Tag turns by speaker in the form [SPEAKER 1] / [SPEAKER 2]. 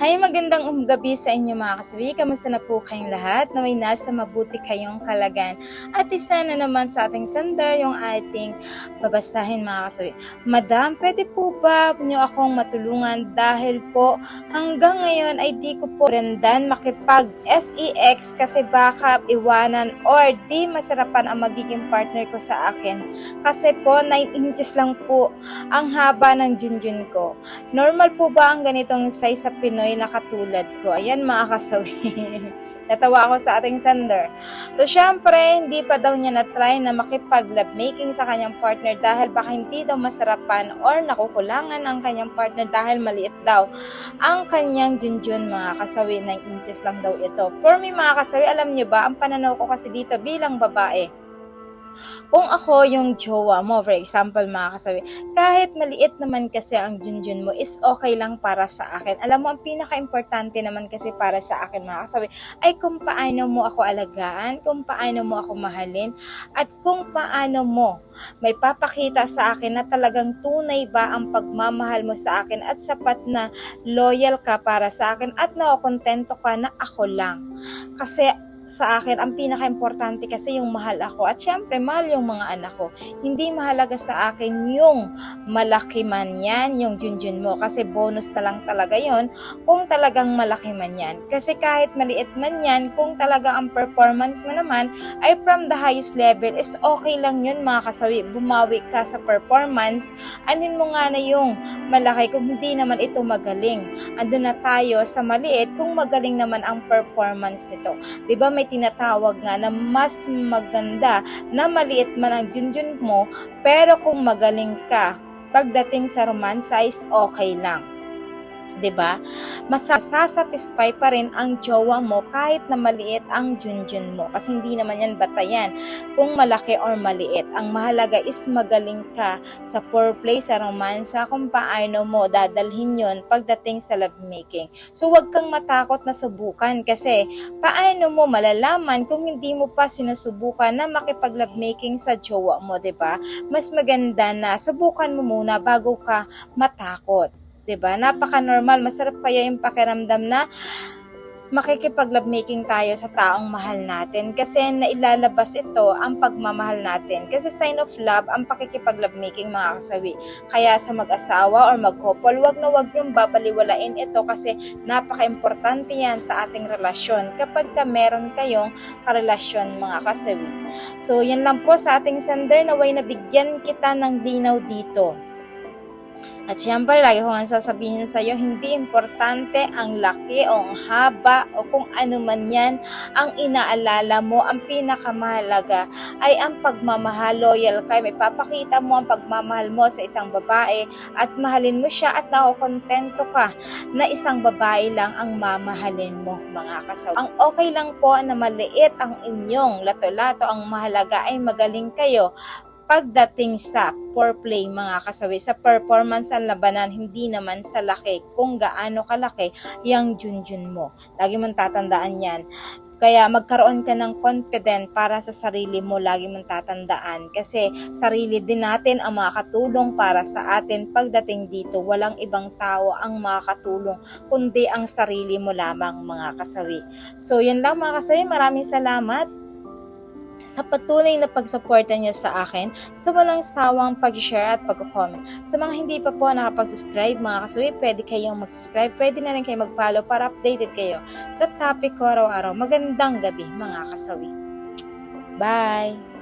[SPEAKER 1] Hi, magandang gabi sa inyo mga kasawi. Kamusta na po kayong lahat? Naway nasa mabuti kayong kalagayan. At isa na naman sa ating sender yung ating babasahin mga kasawi. Madam, pwede po ba niyo akong matulungan dahil po hanggang ngayon ay di ko po rendan makipag-sex kasi baka iwanan or di masarapan ang magiging partner ko sa akin. Kasi po 9 inches lang po ang haba ng junjun ko. Normal po ba ang ganitong size sa Pinoy na katulad ko? Ayan mga kasawi. Natawa ako sa ating sender. So, syempre, hindi pa daw niya na-try na makipag-love making sa kanyang partner dahil baka hindi daw masarapan or nakukulangan ang kanyang partner dahil maliit daw ang kanyang junjun mga kasawi. 9 inches lang daw ito. For me mga kasawi, alam niyo ba, ang pananaw ko kasi dito bilang babae, kung ako yung jowa mo, for example mga kasawi, kahit maliit naman kasi ang junjun mo is okay lang para sa akin. Alam mo, ang pinaka-importante naman kasi para sa akin mga kasawi ay kung paano mo ako alagaan, kung paano mo ako mahalin, at kung paano mo may papakita sa akin na talagang tunay ba ang pagmamahal mo sa akin at sapat na loyal ka para sa akin at nakokontento ka na ako lang. Kasi sa akin, ang pinaka-importante kasi yung mahal ako at syempre mahal yung mga anak ko. Hindi mahalaga sa akin yung malaki man yan, yung junjun mo, kasi bonus na lang talaga yon kung talagang malaki man yan. Kasi kahit maliit man yan, kung talaga ang performance mo naman ay from the highest level, is okay lang yun mga kasawi. Bumawi ka sa performance, anin mo nga na yung malaki kung hindi naman ito magaling. Andun na tayo sa maliit kung magaling naman ang performance nito. Diba may tinatawag nga na mas maganda na maliit man ang junjun mo, pero kung magaling ka pagdating sa romance, okay lang. 'Di ba? Masasatisfy pa rin ang jowa mo kahit na maliit ang junjun mo. Kasi hindi naman yan batayan kung malaki or maliit. Ang mahalaga is magaling ka sa foreplay, sa romansa, kung paano mo dadalhin yon pagdating sa lovemaking. So, huwag kang matakot na subukan kasi paano mo malalaman kung hindi mo pa sinusubukan na makipag-lovemaking sa jowa mo, 'di ba? Mas maganda na subukan mo muna bago ka matakot. 'Di ba? Napaka-normal, masarap kaya yung pakiramdam na makikipag-lovemaking tayo sa taong mahal natin kasi nailalabas ito ang pagmamahal natin. Kasi sign of love ang pakikipag-lovemaking mga kasawi. Kaya sa mag-asawa or mag-couple, wag niyong babaliwalain ito kasi napaka-importante yan sa ating relasyon kapag meron kayong karelasyon mga kasawi. So, yan lang po sa ating sender, naway nabigyan kita ng dinaw dito. At syempre, lagi ko nga sasabihin sa iyo, hindi importante ang laki o ang haba o kung ano man yan ang inaalala mo. Ang pinakamahalaga ay ang pagmamahal, loyal ka. May papakita mo ang pagmamahal mo sa isang babae at mahalin mo siya at nakokontento ka na isang babae lang ang mamahalin mo mga kasawa. Ang okay lang po na maliit ang inyong lato-lato, ang mahalaga ay magaling kayo pagdating sa foreplay mga kasawi, sa performance ang labanan, hindi naman sa laki, kung gaano kalaki yung junjun mo. Lagi mong tatandaan yan. Kaya magkaroon ka ng confident para sa sarili mo, lagi mong tatandaan. Kasi sarili din natin ang makakatulong para sa atin pagdating dito. Walang ibang tao ang makakatulong, kundi ang sarili mo lamang mga kasawi. So yun lang mga kasawi, maraming salamat sa patuloy na pagsuporta niyo sa akin, sa walang sawang pag-share at pag-comment. Sa mga hindi pa po nakapag-subscribe mga kasawi, pwede kayong mag-subscribe, pwede na rin kayo mag-follow para updated kayo sa topic ko araw-araw. Magandang gabi mga kasawi. Bye!